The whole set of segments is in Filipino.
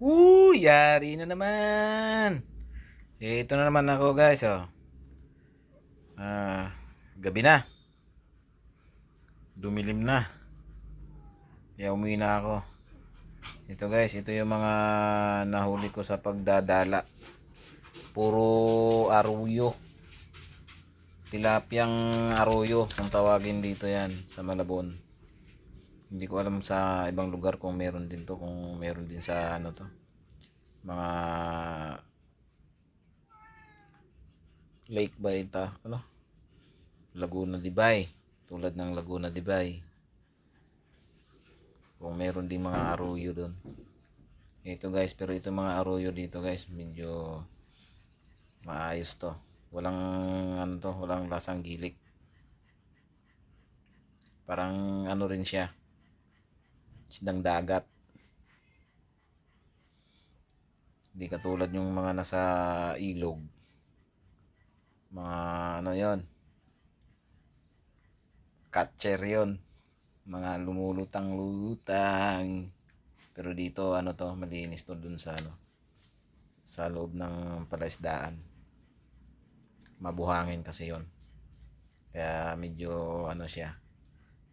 Yari na naman. Ito na naman ako guys, oh. Ah, Gabi na. Dumilim na. Kaya umuwi na ako. Ito guys, ito yung mga nahuli ko sa pagdadala. Puro aruyo. Tilapiyang aruyo, kung tawagin dito yan sa Malabon. Hindi ko alam sa ibang lugar kung meron din to, kung meron din sa ano to. Mga lake ba ito? Ano? Laguna de Bay, tulad ng Laguna de Bay, kung meron ding mga arroyo doon. Ito guys, pero ito mga arroyo dito guys, medyo maayos to. Walang ano to, walang lasang gilik. Parang ano rin siya, isdang dagat. Hindi katulad yung mga nasa ilog. Mga ano yon, catcher yon, mga lumulutang-lutang. Pero dito ano to, malinis to dun sa ano, sa loob ng palaisdaan. Mabuhangin kasi yon. Kaya medyo ano siya.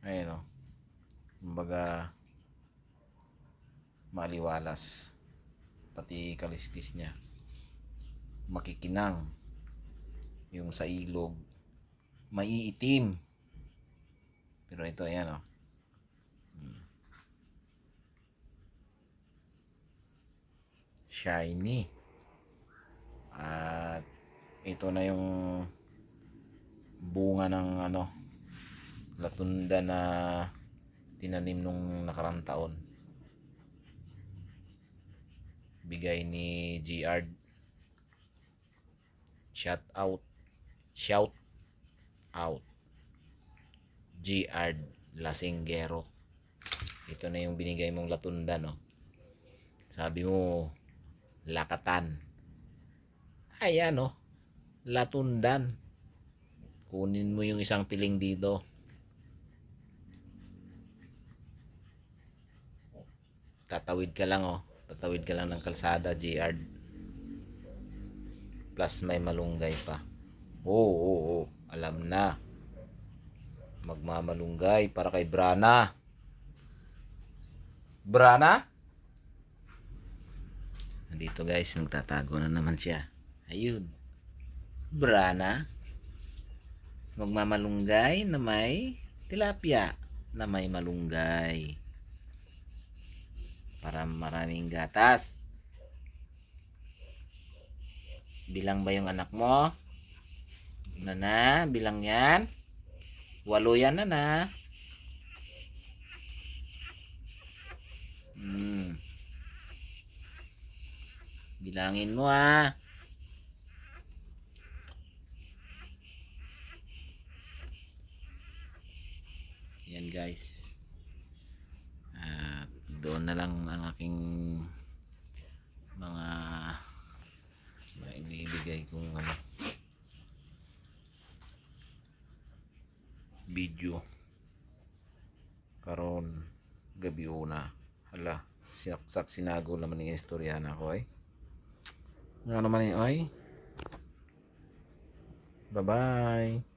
Ayun oh. Kumbaga maliwalas. Pati kaliskis niya. Makikinang. Yung sa ilog maiitim. Pero ito ayan oh. Shiny. At ito na yung bunga ng ano, latunda na tinanim nung nakarang taon. Bigay ni GR. Shout out. Shout out. GR Lasinggero. Ito na yung binigay mong latunda, no? Sabi mo, lakatan. Ayan, no? Latundan. Kunin mo yung isang piling dito. Tatawid ka lang, oh. Tatawid ka lang ng kalsada, GR. Plus may malunggay pa. Oo. Alam na. Magmamalunggay para kay Brana. Brana? Nandito guys, nagtatago na naman siya. Ayun. Brana. Magmamalunggay na may tilapia na may malunggay. Para maraming gatas. Bilang ba yung anak mo? Na, bilang yan. 8 yan na. Bilangin mo ah. Yan guys. Doon na lang ang aking mga ibibigay kong ano, video karon gabi una. Hala, saksak sinago naman ng istorya na ako ano naman ay. Bye bye.